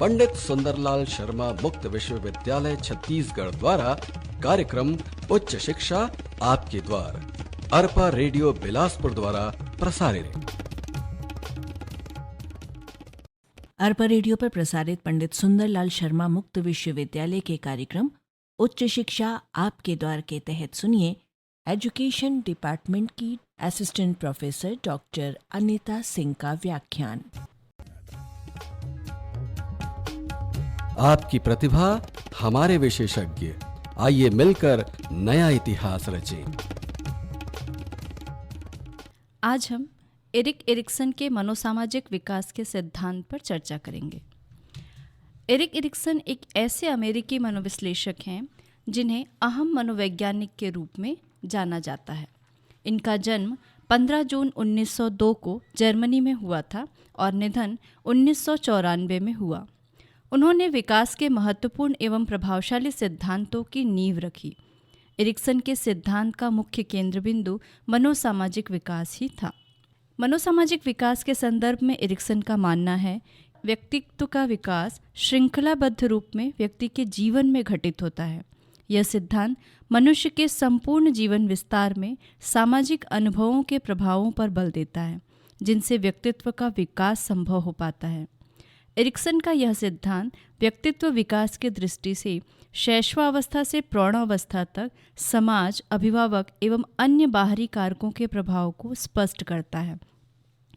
पंडित सुंदरलाल शर्मा मुक्त विश्वविद्यालय छत्तीसगढ़ द्वारा कार्यक्रम उच्च शिक्षा आपके द्वार अरपा रेडियो बिलासपुर द्वारा प्रसारित। अरपा रेडियो पर प्रसारित पंडित सुंदरलाल शर्मा मुक्त विश्वविद्यालय के कार्यक्रम उच्च शिक्षा आपके द्वार के तहत सुनिए एजुकेशन डिपार्टमेंट की assistant professor doctor Anita Singh का व्याख्यान। आपकी प्रतिभा हमारे विशेषज्ञ, आइए मिलकर नया इतिहास रचें। आज हम एरिक एरिक्सन के मनोसामाजिक विकास के सिद्धांत पर चर्चा करेंगे। एरिक एरिक्सन एक ऐसे अमेरिकी मनोविश्लेषक हैं जिन्हें अहम मनोवैज्ञानिक के रूप में जाना जाता है। इनका जन्म 15 जून 1902 को जर्मनी में हुआ था और निधन 1994 में हुआ। उन्होंने विकास के महत्वपूर्ण एवं प्रभावशाली सिद्धांतों की नींव रखी। एरिक्सन के सिद्धांत का मुख्य केंद्र बिंदु मनोसामाजिक विकास ही था। मनोसामाजिक विकास के संदर्भ में एरिक्सन का मानना है व्यक्तित्व का विकास श्रृंखलाबद्ध रूप में व्यक्ति के जीवन में घटित होता है। यह सिद्धांत मनुष्य के संपूर्ण जीवन विस्तार में सामाजिक अनुभवों के प्रभावों पर बल देता है, जिनसे व्यक्तित्व का विकास संभव हो पाता है। एरिक्सन का यह सिद्धांत व्यक्तित्व विकास की दृष्टि से शैशवावस्था से प्रौढ़ावस्था तक समाज, अभिभावक एवं अन्य बाहरी कारकों के प्रभाव को स्पष्ट करता है।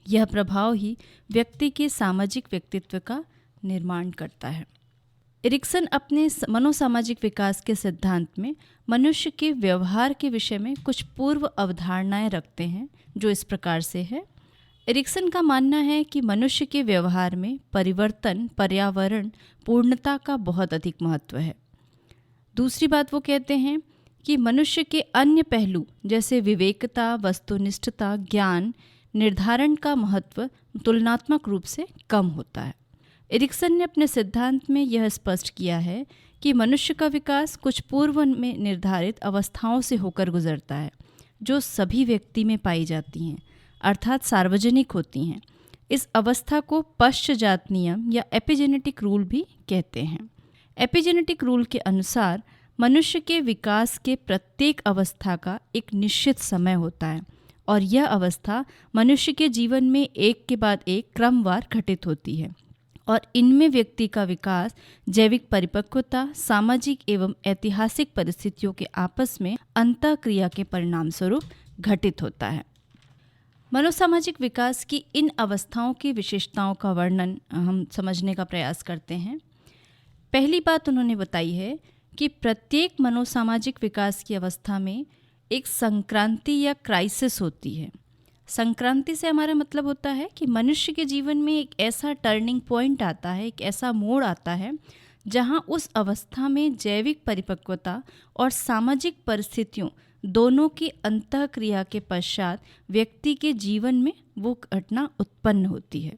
यह प्रभाव ही व्यक्ति के सामाजिक व्यक्तित्व का निर्माण करता है। एरिक्सन अपने मनोसामाजिक विकास के सिद्धांत में मनुष्य के व्यवहार के विषय में कुछ पूर्व अवधारणाएं रखते हैं, जो इस प्रकार से है। एरिक्सन का मानना है कि मनुष्य के व्यवहार में परिवर्तन, पर्यावरण, पूर्णता का बहुत अधिक महत्व है। दूसरी बात वो कहते हैं कि मनुष्य के अन्य पहलू जैसे विवेकता, वस्तुनिष्ठता, ज्ञान, निर्धारण का महत्व तुलनात्मक रूप से कम होता है। एरिक्सन ने अपने सिद्धांत में यह स्पष्ट किया है कि मनुष्य का विकास कुछ पूर्व में निर्धारित अवस्थाओं से होकर गुजरता है, जो सभी व्यक्ति में पाई जाती हैं, अर्थात सार्वजनिक होती हैं। इस अवस्था को पश्चजात नियम या एपिजेनेटिक रूल भी कहते हैं। एपिजेनेटिक रूल के अनुसार मनुष्य के विकास के प्रत्येक अवस्था का एक निश्चित समय होता है और यह अवस्था मनुष्य के जीवन में एक के बाद एक क्रमवार घटित होती है और इनमें व्यक्ति का विकास जैविक परिपक्वता, सामाजिक एवं ऐतिहासिक परिस्थितियों के आपस में अंतःक्रिया के परिणाम स्वरूप घटित होता है। मनोसामाजिक विकास की इन अवस्थाओं की विशेषताओं का वर्णन हम समझने का प्रयास करते हैं। पहली बात उन्होंने बताई है कि प्रत्येक मनोसामाजिक विकास की अवस्था में एक संक्रांति या क्राइसिस होती है। संक्रांति से हमारा मतलब होता है कि मनुष्य के जीवन में एक ऐसा टर्निंग पॉइंट आता है, एक ऐसा मोड़ आता है जहां उस अवस्था में जैविक परिपक्वता और सामाजिक परिस्थितियों दोनों की अंतःक्रिया के पश्चात व्यक्ति के जीवन में वो घटना उत्पन्न होती है।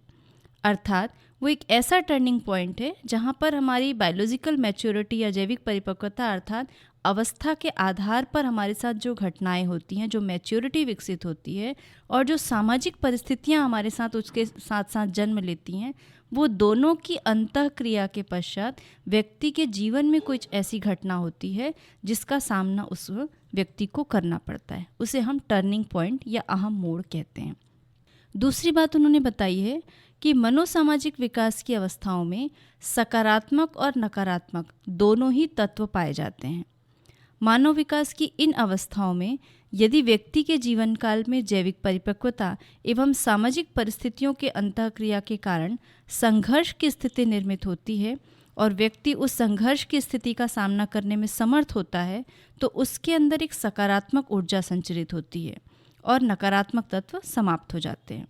अर्थात वो एक ऐसा टर्निंग पॉइंट है जहाँ पर हमारी बायोलॉजिकल मैच्योरिटी या जैविक परिपक्वता अर्थात अवस्था के आधार पर हमारे साथ जो घटनाएं होती हैं, जो मैच्योरिटी विकसित होती है और जो सामाजिक परिस्थितियाँ हमारे साथ उसके साथ साथ जन्म लेती हैं, वो दोनों की अंतःक्रिया के पश्चात व्यक्ति के जीवन में कुछ ऐसी घटना होती है जिसका सामना उस व्यक्ति को करना पड़ता है। उसे हम टर्निंग पॉइंट या अहम मोड़ कहते हैं। दूसरी बात उन्होंने बताई है कि मनोसामाजिक विकास की अवस्थाओं में सकारात्मक और नकारात्मक दोनों ही तत्व पाए जाते हैं। मानव विकास की इन अवस्थाओं में यदि व्यक्ति के जीवन काल में जैविक परिपक्वता एवं सामाजिक परिस्थितियों के अंतःक्रिया के कारण संघर्ष की स्थिति निर्मित होती है और व्यक्ति उस संघर्ष की स्थिति का सामना करने में समर्थ होता है, तो उसके अंदर एक सकारात्मक ऊर्जा संचरित होती है और नकारात्मक तत्व समाप्त हो जाते हैं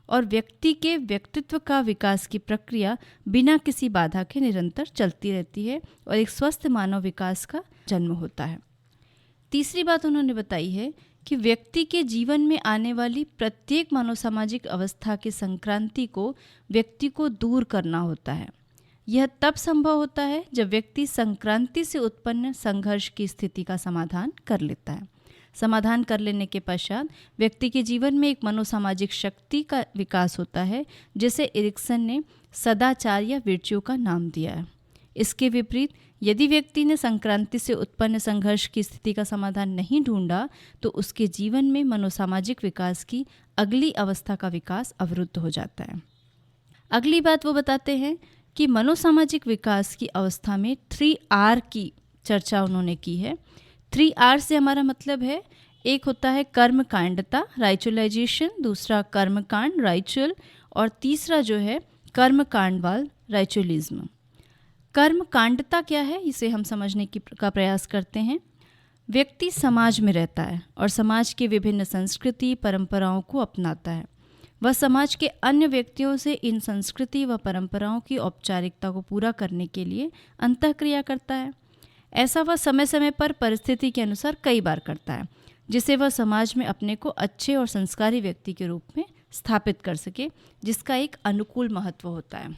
और व्यक्ति के व्यक्तित्व का विकास की प्रक्रिया बिना किसी बाधा के निरंतर चलती रहती है और एक स्वस्थ मानव विकास का जन्म होता है। तीसरी बात उन्होंने बताई है कि व्यक्ति के जीवन में आने वाली प्रत्येक मनोसामाजिक अवस्था की संक्रांति को व्यक्ति को दूर करना होता है। यह तब संभव होता है जब व्यक्ति संक्रांति से उत्पन्न संघर्ष की स्थिति का समाधान कर लेता है। समाधान कर लेने के पश्चात व्यक्ति के जीवन में एक मनोसामाजिक शक्ति का विकास होता है, जिसे एरिक्सन ने सदाचार या विर्च्यू का नाम दिया है। इसके विपरीत यदि व्यक्ति ने संक्रांति से उत्पन्न संघर्ष की स्थिति का समाधान नहीं ढूंढा तो उसके जीवन में मनोसामाजिक विकास की अगली अवस्था का विकास अवरुद्ध हो जाता है। अगली बात वो बताते हैं कि मनोसामाजिक विकास की अवस्था में 3R की चर्चा उन्होंने की है। 3R से हमारा मतलब है, एक होता है कर्मकांडता राइचुअलाइजेशन, दूसरा कर्मकांड राइचुअल, और तीसरा जो है कर्मकांडवाद राइचुअलिज्म। कर्मकांडता क्या है, इसे हम समझने का प्रयास करते हैं। व्यक्ति समाज में रहता है और समाज के विभिन्न संस्कृति परंपराओं को अपनाता है। वह समाज के अन्य व्यक्तियों से इन संस्कृति व परंपराओं की औपचारिकता को पूरा करने के लिए अंतःक्रिया करता है। ऐसा वह समय समय पर परिस्थिति के अनुसार कई बार करता है, जिससे वह समाज में अपने को अच्छे और संस्कारी व्यक्ति के रूप में स्थापित कर सके, जिसका एक अनुकूल महत्व होता है।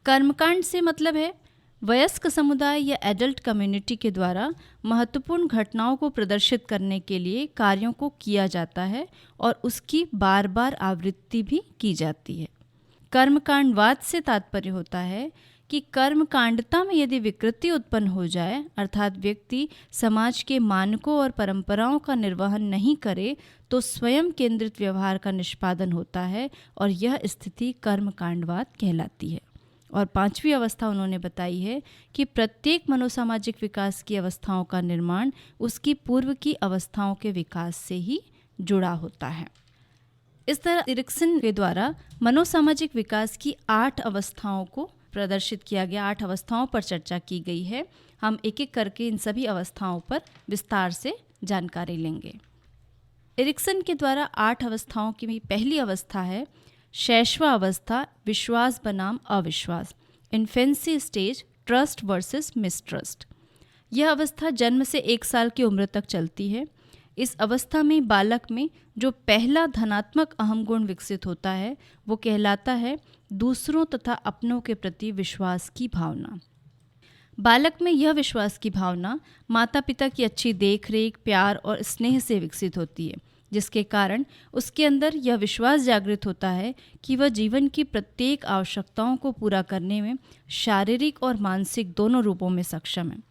कर्मकांड से मतलब है वयस्क समुदाय या एडल्ट कम्युनिटी के द्वारा महत्वपूर्ण घटनाओं को प्रदर्शित करने के लिए कार्यों को किया जाता है और उसकी बार बार आवृत्ति भी की जाती है। कर्मकांडवाद से तात्पर्य होता है कि कर्मकांडता में यदि विकृति उत्पन्न हो जाए, अर्थात व्यक्ति समाज के मानकों और परंपराओं का निर्वहन नहीं करे, तो स्वयं केंद्रित व्यवहार का निष्पादन होता है और यह स्थिति कर्मकांडवाद कहलाती है। और पांचवी अवस्था उन्होंने बताई है कि प्रत्येक मनोसामाजिक विकास की अवस्थाओं का निर्माण उसकी पूर्व की अवस्थाओं के विकास से ही जुड़ा होता है। इस तरह एरिक्सन के द्वारा मनोसामाजिक विकास की 8 अवस्थाओं को प्रदर्शित किया गया, 8 अवस्थाओं पर चर्चा की गई है। हम एक एक करके इन सभी अवस्थाओं पर विस्तार से जानकारी लेंगे। एरिक्सन के द्वारा 8 अवस्थाओं की पहली अवस्था है शैशवा अवस्था, विश्वास बनाम अविश्वास, infancy stage, trust versus mistrust. यह अवस्था जन्म से 1 साल की उम्र तक चलती है। इस अवस्था में बालक में जो पहला धनात्मक अहम गुण विकसित होता है वो कहलाता है दूसरों तथा अपनों के प्रति विश्वास की भावना। बालक में यह विश्वास की भावना माता पिता की अच्छी देखरेख, प्यार और स्नेह से विकसित होती है, जिसके कारण उसके अंदर यह विश्वास जागृत होता है कि वह जीवन की प्रत्येक आवश्यकताओं को पूरा करने में शारीरिक और मानसिक दोनों रूपों में सक्षम है।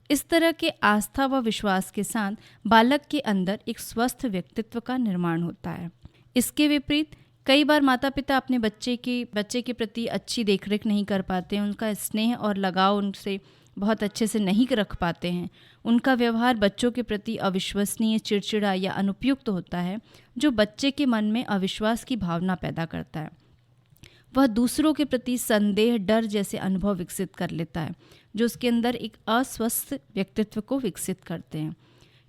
इस तरह के आस्था व विश्वास के साथ बालक के अंदर एक स्वस्थ व्यक्तित्व का निर्माण होता है। इसके विपरीत कई बार माता पिता अपने बच्चे के प्रति अच्छी देखरेख नहीं कर पाते हैं, उनका स्नेह और लगाव उनसे बहुत अच्छे से नहीं रख पाते हैं। उनका व्यवहार बच्चों के प्रति अविश्वसनीय, चिड़चिड़ा या अनुपयुक्त होता है, जो बच्चे के मन में अविश्वास की भावना पैदा करता है। वह दूसरों के प्रति संदेह, डर जैसे अनुभव विकसित कर लेता है, जो उसके अंदर एक अस्वस्थ व्यक्तित्व को विकसित करते हैं।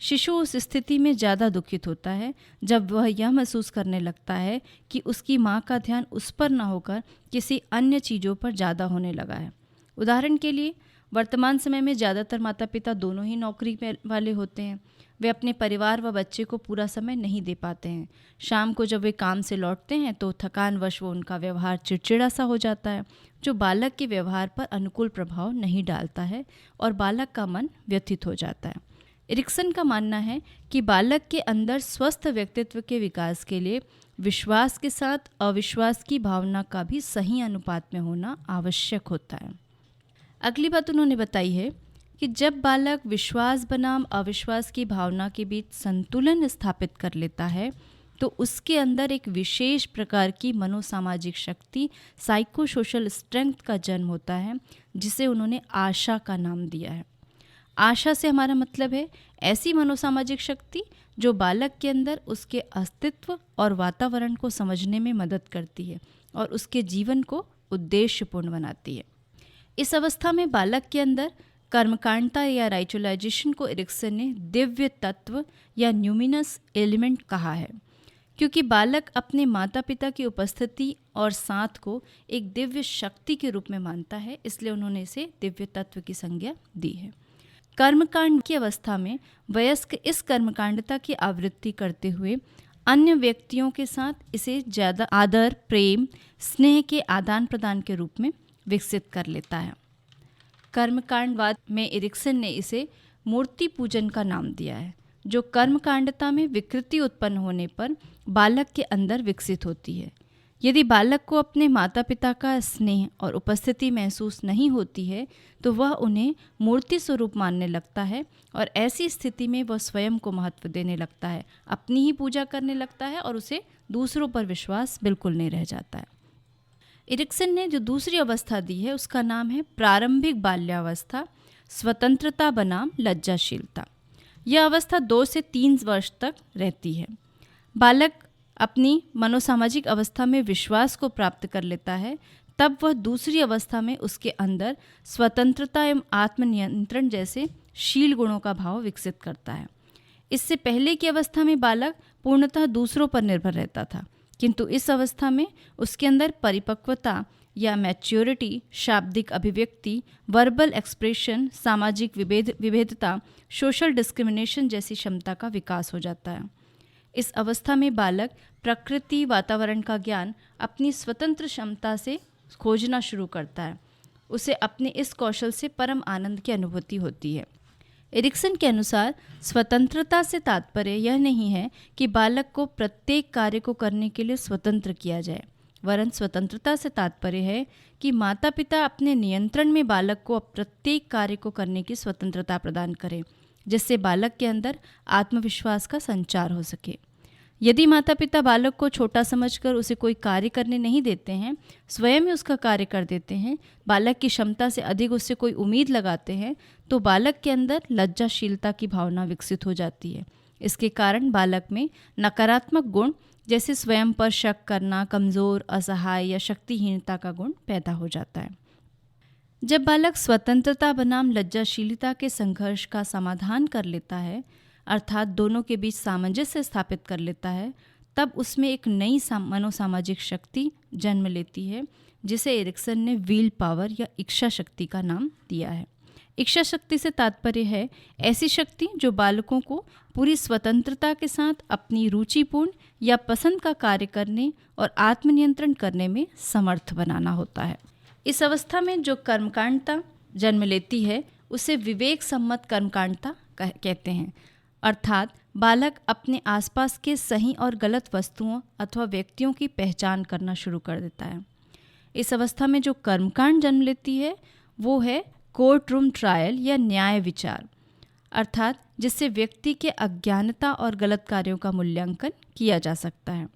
शिशु उस स्थिति में ज़्यादा दुखित होता है जब वह यह महसूस करने लगता है कि उसकी माँ का ध्यान उस पर न होकर किसी अन्य चीज़ों पर ज़्यादा होने लगा है। उदाहरण के लिए वर्तमान समय में ज़्यादातर माता पिता दोनों ही नौकरी वाले होते हैं। वे अपने परिवार व बच्चे को पूरा समय नहीं दे पाते हैं। शाम को जब वे काम से लौटते हैं तो थकानवश वो उनका व्यवहार चिड़चिड़ा सा हो जाता है, जो बालक के व्यवहार पर अनुकूल प्रभाव नहीं डालता है और बालक का मन व्यथित हो जाता है। एरिक्सन का मानना है कि बालक के अंदर स्वस्थ व्यक्तित्व के विकास के लिए विश्वास के साथ अविश्वास की भावना का भी सही अनुपात में होना आवश्यक होता है। अगली बात उन्होंने बताई है कि जब बालक विश्वास बनाम अविश्वास की भावना के बीच संतुलन स्थापित कर लेता है तो उसके अंदर एक विशेष प्रकार की मनोसामाजिक शक्ति, साइको सोशल स्ट्रेंथ का जन्म होता है, जिसे उन्होंने आशा का नाम दिया है। आशा से हमारा मतलब है ऐसी मनोसामाजिक शक्ति जो बालक के अंदर उसके अस्तित्व और वातावरण को समझने में मदद करती है और उसके जीवन को उद्देश्यपूर्ण बनाती है। इस अवस्था में बालक के अंदर कर्मकांडता या राइचुअलाइजेशन को एरिक्सन ने दिव्य तत्व या न्यूमिनस एलिमेंट कहा है, क्योंकि बालक अपने माता पिता की उपस्थिति और साथ को एक दिव्य शक्ति के रूप में मानता है, इसलिए उन्होंने इसे दिव्य तत्व की संज्ञा दी है। कर्मकांड की अवस्था में वयस्क इस कर्मकांडता की आवृत्ति करते हुए अन्य व्यक्तियों के साथ इसे ज़्यादा आदर, प्रेम, स्नेह के आदान प्रदान के रूप में विकसित कर लेता है। कर्मकांडवाद में एरिक्सन ने इसे मूर्ति पूजन का नाम दिया है, जो कर्मकांडता में विकृति उत्पन्न होने पर बालक के अंदर विकसित होती है। यदि बालक को अपने माता पिता का स्नेह और उपस्थिति महसूस नहीं होती है तो वह उन्हें मूर्ति स्वरूप मानने लगता है और ऐसी स्थिति में वह स्वयं को महत्व देने लगता है, अपनी ही पूजा करने लगता है और उसे दूसरों पर विश्वास बिल्कुल नहीं रह जाता है। एरिक्सन ने जो दूसरी अवस्था दी है उसका नाम है प्रारंभिक बाल्यावस्था, स्वतंत्रता बनाम लज्जाशीलता। यह अवस्था 2 से 3 वर्ष तक रहती है। बालक अपनी मनोसामाजिक अवस्था में विश्वास को प्राप्त कर लेता है, तब वह दूसरी अवस्था में उसके अंदर स्वतंत्रता एवं आत्मनियंत्रण जैसे शील गुणों का भाव विकसित करता है। इससे पहले की अवस्था में बालक पूर्णतः दूसरों पर निर्भर रहता था, किंतु इस अवस्था में उसके अंदर परिपक्वता या मैच्योरिटी, शाब्दिक अभिव्यक्ति, वर्बल एक्सप्रेशन, सामाजिक विभेदता, सोशल डिस्क्रिमिनेशन जैसी क्षमता का विकास हो जाता है। इस अवस्था में बालक प्रकृति, वातावरण का ज्ञान अपनी स्वतंत्र क्षमता से खोजना शुरू करता है। उसे अपने इस कौशल से परम आनंद की अनुभूति होती है। एरिक्सन के अनुसार स्वतंत्रता से तात्पर्य यह नहीं है कि बालक को प्रत्येक कार्य को करने के लिए स्वतंत्र किया जाए, वरन स्वतंत्रता से तात्पर्य है कि माता पिता अपने नियंत्रण में बालक को प्रत्येक कार्य को करने की स्वतंत्रता प्रदान करें, जिससे बालक के अंदर आत्मविश्वास का संचार हो सके। यदि माता पिता बालक को छोटा समझकर उसे कोई कार्य करने नहीं देते हैं, स्वयं ही उसका कार्य कर देते हैं, बालक की क्षमता से अधिक उससे कोई उम्मीद लगाते हैं, तो बालक के अंदर लज्जाशीलता की भावना विकसित हो जाती है। इसके कारण बालक में नकारात्मक गुण जैसे स्वयं पर शक करना, कमज़ोर, असहाय या शक्तिहीनता का गुण पैदा हो जाता है। जब बालक स्वतंत्रता बनाम लज्जाशीलता के संघर्ष का समाधान कर लेता है, अर्थात दोनों के बीच सामंजस्य स्थापित कर लेता है, तब उसमें एक नई मनोसामाजिक शक्ति जन्म लेती है, जिसे एरिक्सन ने व्हील पावर या इच्छा शक्ति का नाम दिया है। इच्छा शक्ति से तात्पर्य है ऐसी शक्ति जो बालकों को पूरी स्वतंत्रता के साथ अपनी रुचिपूर्ण या पसंद का कार्य करने और आत्मनियंत्रण करने में समर्थ बनाना होता है। इस अवस्था में जो कर्मकांडता जन्म लेती है उसे विवेक सम्मत कर्मकांडता कहते हैं, अर्थात बालक अपने आसपास के सही और गलत वस्तुओं अथवा व्यक्तियों की पहचान करना शुरू कर देता है। इस अवस्था में जो कर्मकांड जन्म लेती है वो है कोर्ट रूम ट्रायल या न्याय विचार, अर्थात जिससे व्यक्ति के अज्ञानता और गलत कार्यों का मूल्यांकन किया जा सकता है।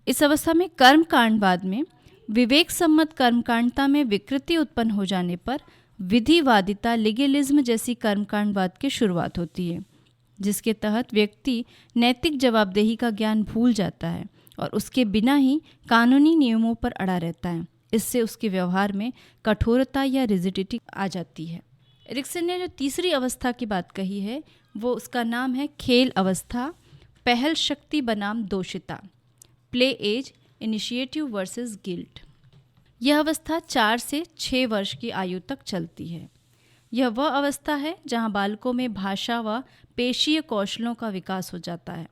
इस अवस्था में कर्मकांडवाद में विवेक सम्मत कर्मकांडता में विकृति उत्पन्न हो जाने पर विधिवादिता, लीगलिज्म जैसी कर्मकांडवाद की शुरुआत होती है, जिसके तहत व्यक्ति नैतिक जवाबदेही का ज्ञान भूल जाता है और उसके बिना ही कानूनी नियमों पर अड़ा रहता है। इससे उसके व्यवहार में कठोरता या रिजिडिटी आ जाती है। एरिक्सन ने जो तीसरी अवस्था की बात कही है वो उसका नाम है खेल अवस्था, पहल शक्ति बनाम दोषिता, play age, initiative versus guilt. यह अवस्था 4 से 6 वर्ष की आयु तक चलती है। यह वह अवस्था है जहां बालकों में भाषा व पेशीय कौशलों का विकास हो जाता है।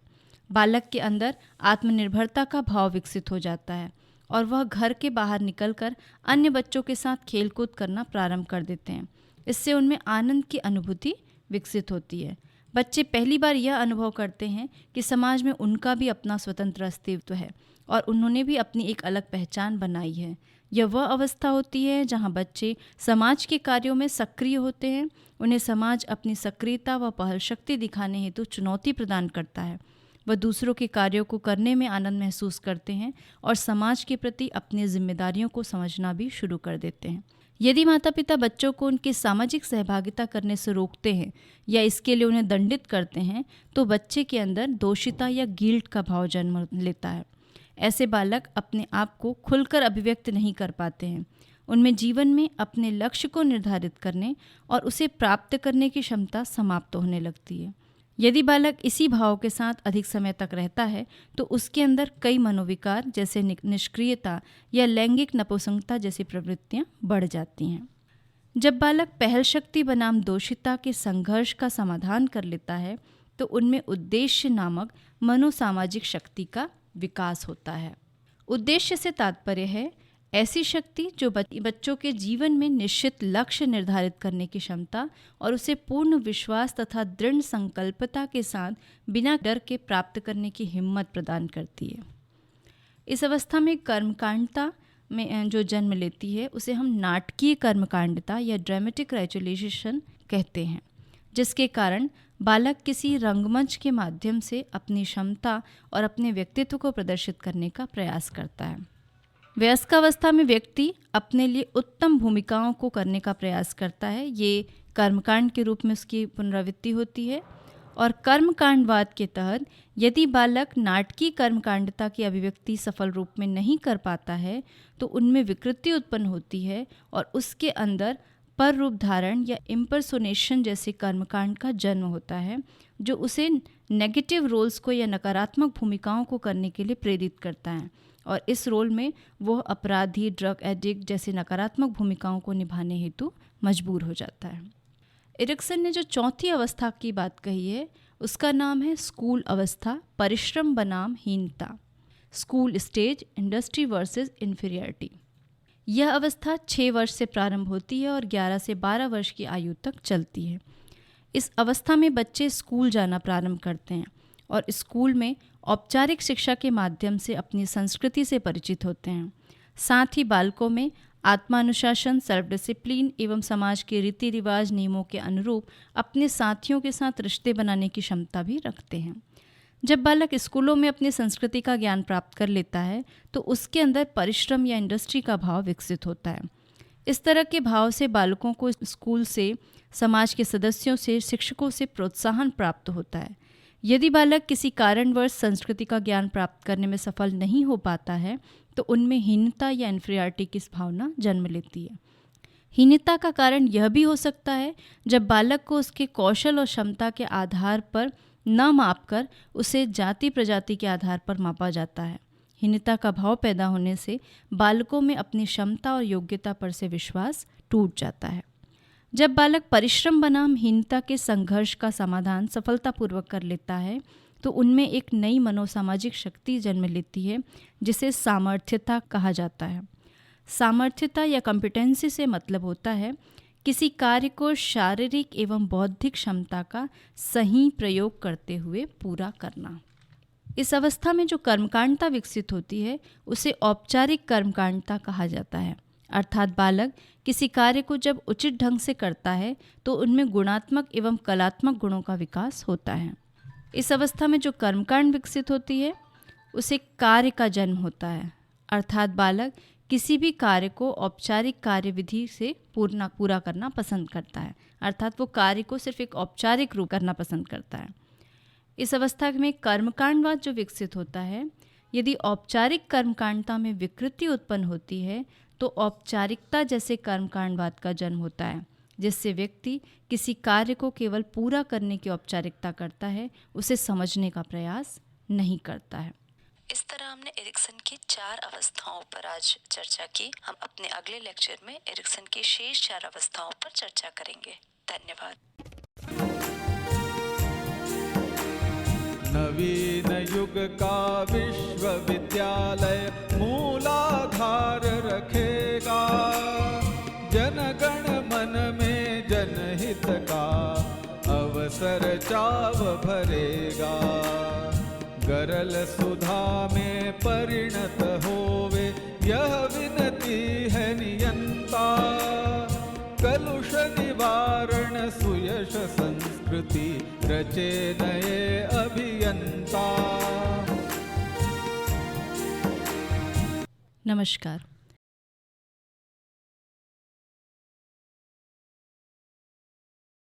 बालक के अंदर आत्मनिर्भरता का भाव विकसित हो जाता है और वह घर के बाहर निकलकर अन्य बच्चों के साथ खेलकूद करना प्रारंभ कर देते हैं। इससे उनमें आनंद की अनुभूति विकसित होती है। बच्चे पहली बार यह अनुभव करते हैं कि समाज में उनका भी अपना स्वतंत्र अस्तित्व है और उन्होंने भी अपनी एक अलग पहचान बनाई है। यह वह अवस्था होती है जहां बच्चे समाज के कार्यों में सक्रिय होते हैं। उन्हें समाज अपनी सक्रियता व पहल शक्ति दिखाने हेतु चुनौती प्रदान करता है। वह दूसरों के कार्यों को करने में आनंद महसूस करते हैं और समाज के प्रति अपनी जिम्मेदारियों को समझना भी शुरू कर देते हैं। यदि माता पिता बच्चों को उनकी सामाजिक सहभागिता करने से रोकते हैं या इसके लिए उन्हें दंडित करते हैं तो बच्चे के अंदर दोषिता या गिल्ट का भाव जन्म लेता है। ऐसे बालक अपने आप को खुलकर अभिव्यक्त नहीं कर पाते हैं। उनमें जीवन में अपने लक्ष्य को निर्धारित करने और उसे प्राप्त करने की क्षमता समाप्त होने लगती है। यदि बालक इसी भाव के साथ अधिक समय तक रहता है तो उसके अंदर कई मनोविकार जैसे निष्क्रियता या लैंगिक नपुंसकता जैसी प्रवृत्तियां बढ़ जाती हैं। जब बालक पहल शक्ति बनाम दोषिता के संघर्ष का समाधान कर लेता है तो उनमें उद्देश्य नामक मनोसामाजिक शक्ति का विकास होता है। उद्देश्य से तात्पर्य है ऐसी शक्ति जो बच्चों के जीवन में निश्चित लक्ष्य निर्धारित करने की क्षमता और उसे पूर्ण विश्वास तथा दृढ़ संकल्पता के साथ बिना डर के प्राप्त करने की हिम्मत प्रदान करती है। इस अवस्था में कर्मकांडता में जो जन्म लेती है उसे हम नाटकीय कर्मकांडता या ड्रामेटिक राइचुअलाइजेशन कहते हैं, जिसके कारण बालक किसी रंगमंच के माध्यम से अपनी क्षमता और अपने व्यक्तित्व को प्रदर्शित करने का प्रयास करता है। वयस्कावस्था में व्यक्ति अपने लिए उत्तम भूमिकाओं को करने का प्रयास करता है। ये कर्मकांड के रूप में उसकी पुनरावृत्ति होती है। और कर्मकांडवाद के तहत यदि बालक नाटकीय कर्मकांडता की अभिव्यक्ति सफल रूप में नहीं कर पाता है तो उनमें विकृति उत्पन्न होती है और उसके अंदर पर रूप धारण या इम्पर्सोनेशन जैसे कर्मकांड का जन्म होता है, जो उसे नेगेटिव रोल्स को या नकारात्मक भूमिकाओं को करने के लिए प्रेरित करता है और इस रोल में वो अपराधी, ड्रग एडिक्ट जैसे नकारात्मक भूमिकाओं को निभाने हेतु मजबूर हो जाता है। एरिक्सन ने जो चौथी अवस्था की बात कही है उसका नाम है स्कूल अवस्था, परिश्रम बनाम हीनता, school stage, industry versus inferiority. यह अवस्था 6 वर्ष से प्रारंभ होती है और 11 से 12 वर्ष की आयु तक चलती है। इस अवस्था में बच्चे स्कूल जाना प्रारंभ करते हैं और स्कूल में औपचारिक शिक्षा के माध्यम से अपनी संस्कृति से परिचित होते हैं। साथ ही बालकों में आत्मानुशासन, सेल्फ डिसिप्लिन एवं समाज के रीति रिवाज नियमों के अनुरूप अपने साथियों के साथ रिश्ते बनाने की क्षमता भी रखते हैं। जब बालक स्कूलों में अपनी संस्कृति का ज्ञान प्राप्त कर लेता है तो उसके अंदर परिश्रम या इंडस्ट्री का भाव विकसित होता है। इस तरह के भाव से बालकों को स्कूल से, समाज के सदस्यों से, शिक्षकों से प्रोत्साहन प्राप्त होता है। यदि बालक किसी कारणवश संस्कृति का ज्ञान प्राप्त करने में सफल नहीं हो पाता है तो उनमें हीनता या इन्फीरियरिटी की भावना जन्म लेती है। हीनता का कारण यह भी हो सकता है जब बालक को उसके कौशल और क्षमता के आधार पर न मापकर उसे जाति प्रजाति के आधार पर मापा जाता है। हीनता का भाव पैदा होने से बालकों में अपनी क्षमता और योग्यता पर से विश्वास टूट जाता है। जब बालक परिश्रम बनाम हीनता के संघर्ष का समाधान सफलतापूर्वक कर लेता है तो उनमें एक नई मनोसामाजिक शक्ति जन्म लेती है जिसे सामर्थ्यता कहा जाता है। सामर्थ्यता या कॉम्पिटेंसी से मतलब होता है किसी कार्य को शारीरिक एवं बौद्धिक क्षमता का सही प्रयोग करते हुए पूरा करना। इस अवस्था में जो कर्मकांडता विकसित होती है उसे औपचारिक कर्मकांडता कहा जाता है, अर्थात बालक किसी कार्य को जब उचित ढंग से करता है तो उनमें गुणात्मक एवं कलात्मक गुणों का विकास होता है। इस अवस्था में जो कर्मकांड विकसित होती है उसे कार्य का जन्म होता है, अर्थात बालक किसी भी कार्य को औपचारिक कार्यविधि से पूरा करना पसंद करता है, अर्थात वो कार्य को सिर्फ एक औपचारिक रूप करना पसंद करता है। इस अवस्था में कर्मकांडवाद जो विकसित होता है, यदि औपचारिक कर्मकांडता में विकृति उत्पन्न होती है तो औपचारिकता जैसे कर्मकांडवाद का जन्म होता है, जिससे व्यक्ति किसी कार्य को केवल पूरा करने की औपचारिकता करता है, उसे समझने का प्रयास नहीं करता है। इस तरह हमने एरिक्सन की 4 अवस्थाओं पर आज चर्चा की। हम अपने अगले लेक्चर में एरिक्सन की शेष 4 अवस्थाओं पर चर्चा करेंगे। धन्यवाद। नवीन युग का विश्वविद्यालय मूलाधार रखेगा, जनगण मन में जनहित का अवसर चाव भरेगा। गरल सुधा में परिणत होवे यह विनती है नियंता, कलुष निवारण सुयश संस्कृति रचे नए अभियंता। नमस्कार।